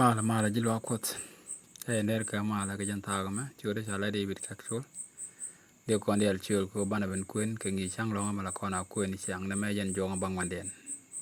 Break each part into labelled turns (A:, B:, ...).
A: Mala jilwa kot ner ka mala ka jan thaga ma chore chala David Kakchol de kon del chol ko bana ben kwen ke ngi chang lo mala kona kwen chang na me jan jonga bang wanden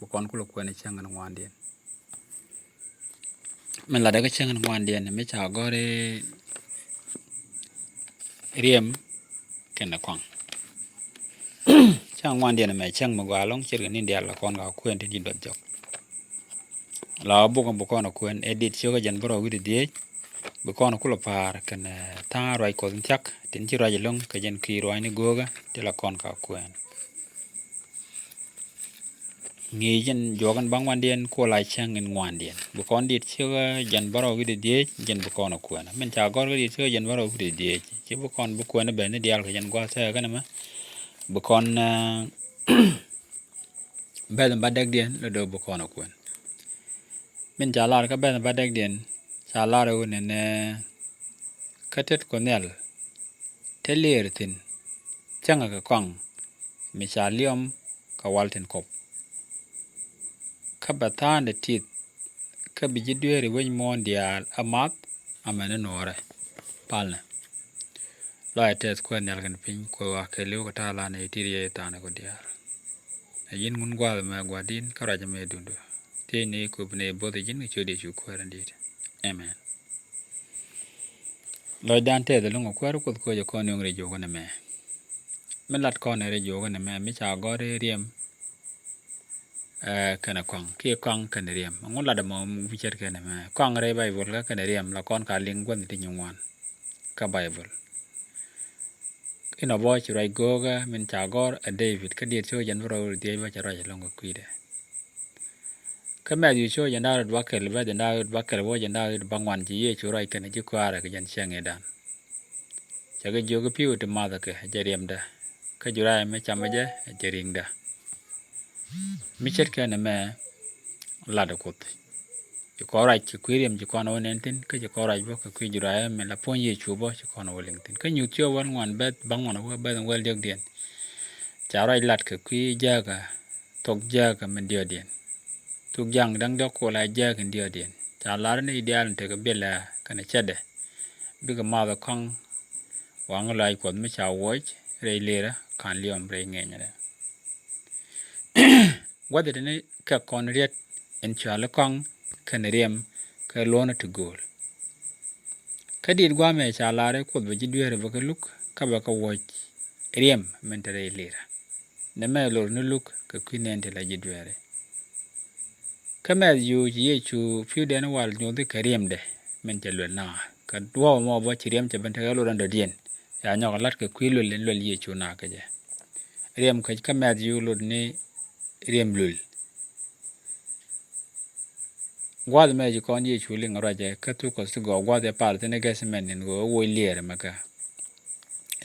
A: bu kon kulo kwen chang na wanden men la daga chang na wanden me cha gore riem ken na kon chang wanden me chang mo galong chir ni del la kon ga kwen tin dot jok la bu kon kwen edit choga jan bro wi de bu kon kulo par ken ta rai ko chak tin chi rai long ka jan ki rai ni goga de la kon ka kwen ngi jan jogan bang wanden ko lai chang in wanden bu kon dit choga jan bro wi de jan bu kon kwen men cha gor wi choga jan bro wi de chi bu kon bu kwen be ne dial ka jan gwa sa ga na ma bu kon be ba dak den le do bu kon kwen men cha lar ka be ba dak den cha lar u ne katet konel teler tin changa ka kong mi cha liom ka walten kop ka batan de tit ka bi jidwere wen mon dial amat amane nore palne la tet konel gan pin ko wa ke lew ko tala ne tiriye tane ko diar yin ngun gwal ma gwadin ka raja me dundu te ne ko bne bode jin ni chode chu ko randit amen lo dante de lungo kwaro ko jo kon yong re jogo ne me melat kon re jogo ne me mi cha gore riem kana kong ki kong kana riem ngun la da mo vicher kana me kong re bible ka kana riem la kon ka lingwan ti nywan ka bible ina boy rai goga min cha gor a David ka dir cho jan ro de ba cha rai longo kwide ka me yu cho jan da ba kel ba jan da ba kel wo jan da bangwan ji ye cho rai kana ji kwara ka jan chang edan cha ga jogo piu te ma da ka jeriem da ka jurai me chamaje jerinda mi chet ka na me la da kot ji ko rai ki kwiriem ji ko no nentin ka ji ko rai bo ka kwi jurai me la pon ye chu bo ji ko no lingtin ka nyu tyo wan wan bet bang wan ko bet wel jog den cha rai lat ka kwi jaga tok jaga men dio den tuk jang dang dok ko la jaga dio den cha lar ne ideal te ka bela kana chede bi ka ma da kong wang lai ko me cha wo re lera kan liom re ngenya whether ne ka kon riet en chala kong kan riem ka lona to gol kadir gwa me chala re ko be jidwere ba ka luk ka ba ka wo riem men tere lera ne me lor ne luk ka kwinen te la jidwere ka me yu ye chu fiu den wal nyu de ka riem de men te lo na ka dwo mo bo chi riem te ben te lo ran do dien ya nyok lat ka kwi lo len lo ye chu na ka je riem ka me yu lo ne riem lul gwad me ji kon ye chuli ngaraje ka tu ko su go gwad e par tene ges men go wo lier maka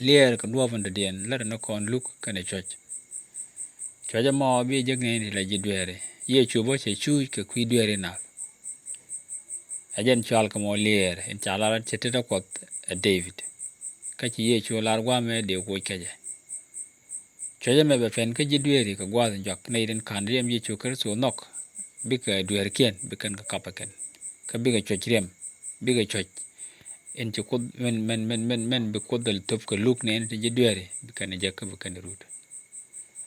A: lier ko do von de den la no kon luk kane choch choja mo bi je ngi la ji dwere ye chu bo che chu ke kwi dwere na ajen chal ko mo lier en chala chete to ko David ka chi ye chu lar gwa me de ko keje choja me be fen ke ji dwere ko gwad njak ne den kan riem ye chu ker so nok bi ka dwere ken bi kan ka kapaken ka bi ga choch riem bi ga choch en ci ko men bi ko dal top ko luk ne en ji dwere bi kan je ka bi kan rut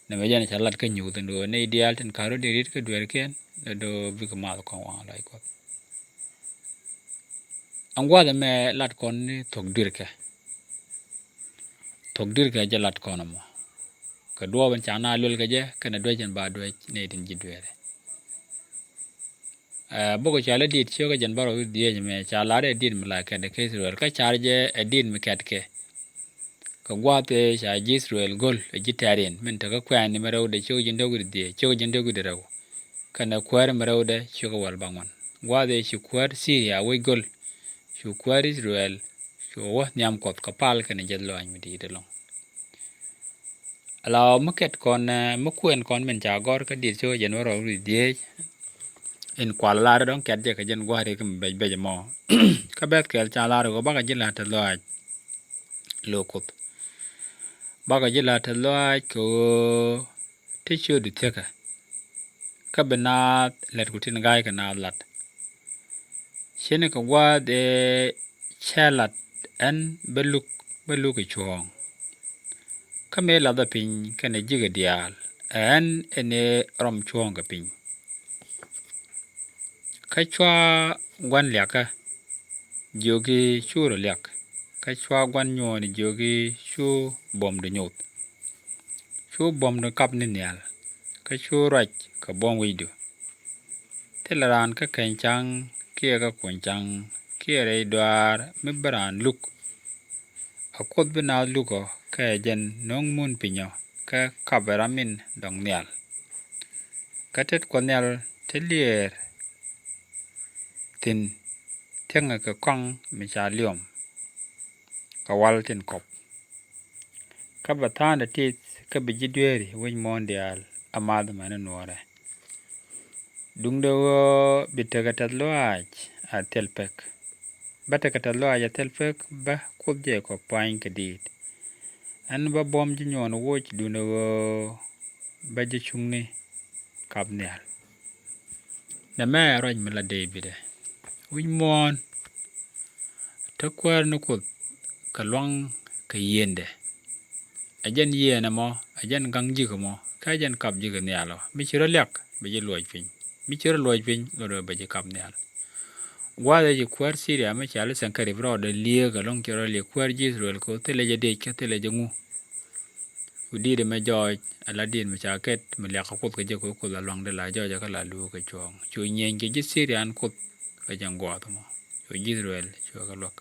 A: na me jana chalat ka nyu do ne ideal ten karo de rit ka dwere ken do bi ka ma ko wa lai ko angwa da me lat kon ni tok dirka jalat kono mo ka do ban chana lul ka je kana do jan ba do ne din ji dwere bogo chala dit choga jan baro die me chala re dit mala ka de Israel ka charge edit me katke ka gwate cha Israel gol vegetarian men ta ka kwa ni maraw de choga jan dogu die choga jan dogu de raw kana kwar maraw de choga wal bangon gwade chi kwar Syria we gol chu kwar Israel chu wa nyam kot ka pal kana jan lo an mi de long ala market kon mukwen kon men cha gor ka dit choga jan baro die in kwala don ket je ka jen gware kum be mo ka bet kel chala go baga jila ta lo lokut baga jila ta lo ko ti chu du teka ka bena let kutin gai ka na lat chene ka wa de chalat an beluk chuong kame la da pin kane jiga dial an ene rom chuong ka pin ka chwa gwan lyaka jogi churo lyak ka chwa gwan nyo ni jogi chu bom de nyot chu bom de kap ni nyal ka chu rach ka bom widu telaran ka kenchang kia ka kunchang kia rei dwar mibran luk akot bina luko ka jen nong mun pinyo ka kaberamin dong nyal katet ko nyal telier tin tenga ka kwang micha liom ka wal tin kop ka batanda tit ka bijidweri winy mondial amad mana nuore dungdo bitagatat loaj a telpek batagatat loaj a telpek ba kudje ko pain kadit an ba bom jinyon woch duno ba jichungni kabnial na me roj mala debide winy mon takwar nukut kalwang ka yende ajan yena mo ajan gang jiga mo ka ajan kap jiga nialo michiro lyak beje luoj piny michiro luoj piny loro beje kap nial wada ji kwar siria me chale sankari bro de lie ga long chiro lie kwar jisruel ko tele je de ka tele je ngu udire me joj aladin me chaket me lyak ko ke je ko la long de la joj ka la lu ka chong chu nyen ke ji sirian ko ka jangwa mo chu jisruel chu ka lok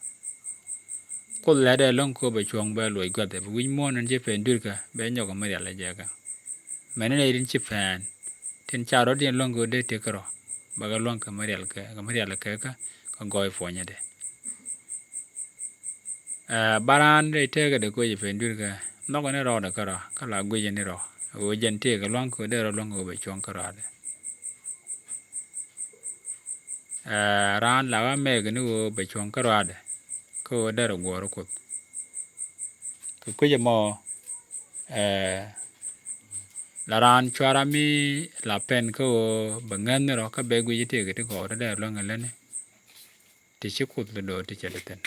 A: ko la de long ko be chong ba luoj gade winy mon je pen durka be nyoga me la jaga menen irin chi fan tin charo din long go de te kro baga long ka marial ka ka goy fonya de baran de te ga de ko je pen durka no ko ne ro da kara kala go je ne ro o jen te ga long ko de ro long go be chong kara de ran la wa me ga no be chong kara de ko de ro go ro ko je mo la ran chwara mi la pen ko bangan ro ka be gu yite ga ko da lo ngalen ti chikut lo do ti cheleten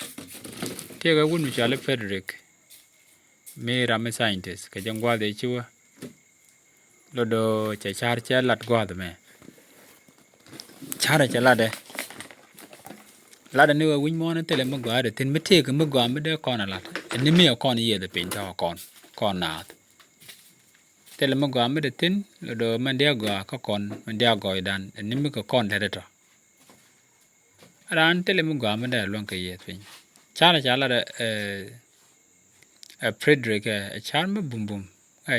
A: te ga wunu chale Frederick mi ram scientist ka jangwa de chiwa lo do che char che lat gwa de me chara che la de ni wa win mo na tele mo gwa de tin mi te ga mo gwa mi de kon la ni mi kon ye de pin ta kon na tele mo gwa mi de tin lo do man dia gwa ka kon man dia go dan ni mi ko kon de to ran tele mo gwa mi de lon ka ye pin chara chala de Frederick char me bum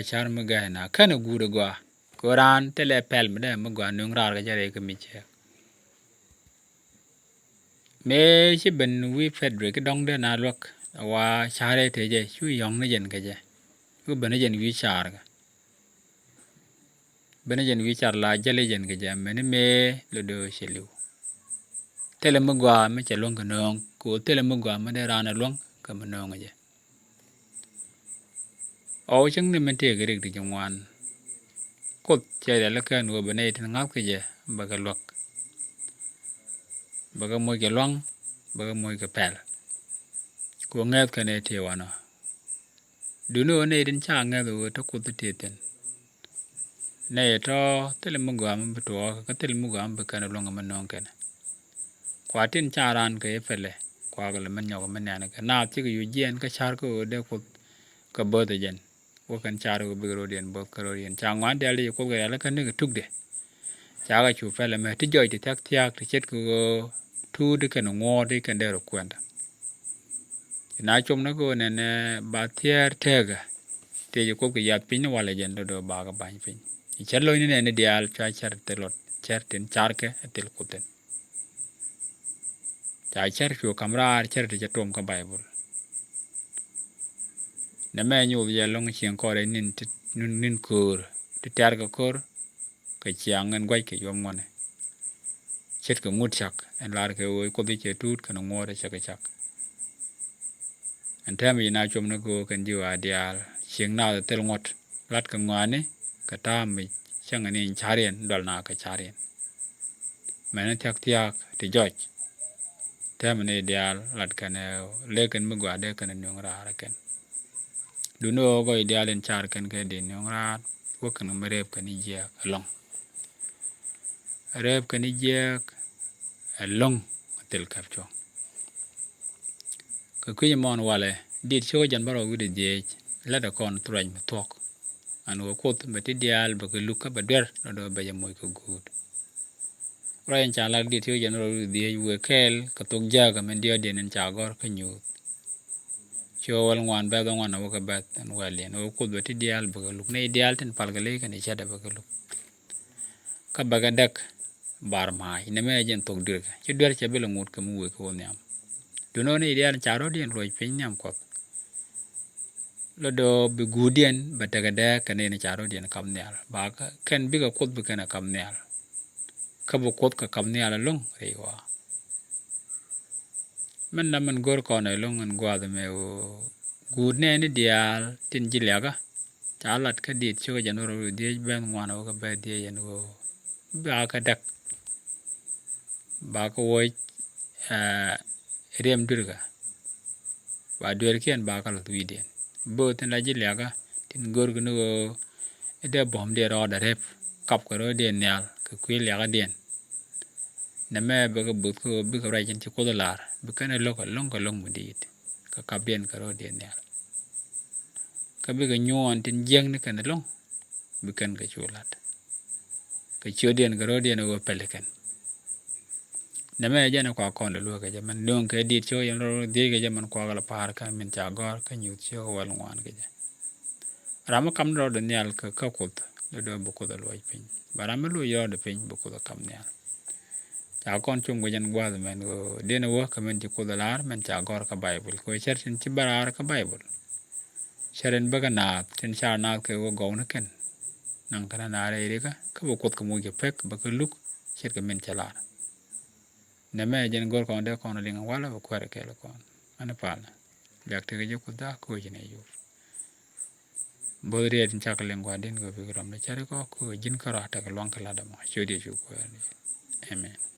A: char me ga na kana gure gwa ko ran tele pel mi de mo gwa nung rar ga jare ka mi che me chi ben wi Frederick dong de na lok wa chare te je chu yong ne jen ga je ku ben jen wi char ga ben jen wi char la jale jen ga je me lo do chelu tele mo gwa me che long ka nong ko tele mo gwa me de ran long ka mo nong je o chang ne men te ga rik di jangwan kot che de la ka no bene tin ngap ke je ba ga lok ba ga mo ke long ba ga mo ke pel ko ngap ka ne te wana du no ne din cha nga do to ko te ten ne to tele mo gwa me to ka tele mo gwa me ka no long ma non ken kwa tin cha ran ke pele kwa ga le men nyo men na ka na ti yu jen ka char ko de ko ka bo de jen ko kan char ko bigro den bo karo yen changwan de ali ko ga la kan ne tuk de cha ga chu pele me ti joy ti tak tiak ti chet ko tu de kan ngo de kan de ro kwenda na chom na ko ne ba tier tega te ko ga ya pin wala jen do ba ga ban pin chen lo ni ne dial cha char te lot cher tin char ke tel ko ten cha cher chu kamra cher te tom ka bible na me nyu ye long chieng ko re nin kur ti tar ka kor ka chiang ngan gwai ke yom ngone chet ka ngut chak en lar ke o ko bi che tut ka no ngore chak chak en tem yi na chom na go kan ji wa dial chieng na tel ngot lat ka ngwane ka ta mi chang ani charien dol na ka charien mena tak tiak ti joj temne ideal lat kan leken mugwa de kan nyong ra kan duno go ideal en char kan ke de nyong ra wo kan merep kan je long rep kan je long tel kapcho ka kuy mon wale dit cho jan baro gude je la da kon traj tok an wo kot bet ideal ba luka ba der do ba moy ko good rayen cha la dit yo jan ro di we kel ka tok jaga men dia den cha gor ka nyu cho wal ngwan ba do ngwan wo ka bat an walen wo kot bet ideal ba luk ne ideal ten pal ga le kan cha da ba luk ka ba ga dak bar mai ne me jen tok dir ci der ca bela ngut ka mu we ko nyam do no ne ideal cha ro dien roi pin nyam ko lo do be gudien ba daga da ka ne cha ro dien kam nyal ba ka ken bi ga kot bi kana kam nyal ka bu kot ka kam nyal long re wa man na man gor ko na long an gwa da me o gud ne ni dial tin ji lega cha lat ka dit cho jan ro di ben ngwana ka ba di yen wo ba ka dak ba ko wo rem durga ba dur ken ba ka lu den bo tin la ji lega tin gor gnu de bom de ro da rep kap ko ro den nyal ka kwi lega den na me ba ko but ko bi ko ra chen ci ko lar bi kana lo ko long mu dit ka kap den ka ro den nyal ka bi ga nyon tin jeng ni kan long bi kan ka chulat ka chu den ka ro den wo pelikan na me jana kwa kon lo ga jaman don ka dit cho yan ro de ga jaman kwa ga par ka min cha gor ka nyu cho wal ngwan ga ja rama kam ro de nyal ka ka ko do bu ko lo pin barama lo yo de pin bu ko kam nyal cha kon chung ga jan gwa men go de na wo ka men ci ko lar men cha gor ka bible ko cher tin ci barar ka bible cheren baga na tin cha na ke wo go na ken nang kana na re ka ka bu ko ka mo ge pek ba ka luk cher ka men cha lar na me jen gor ko de ko na linga wala ko re ke lo kon ana pala yak te ge ko da ko jine yu bo re tin cha ka lengwa den go bi ram ne chare ko jin ka ra ta ka long ka la da ma chodi ju ko amen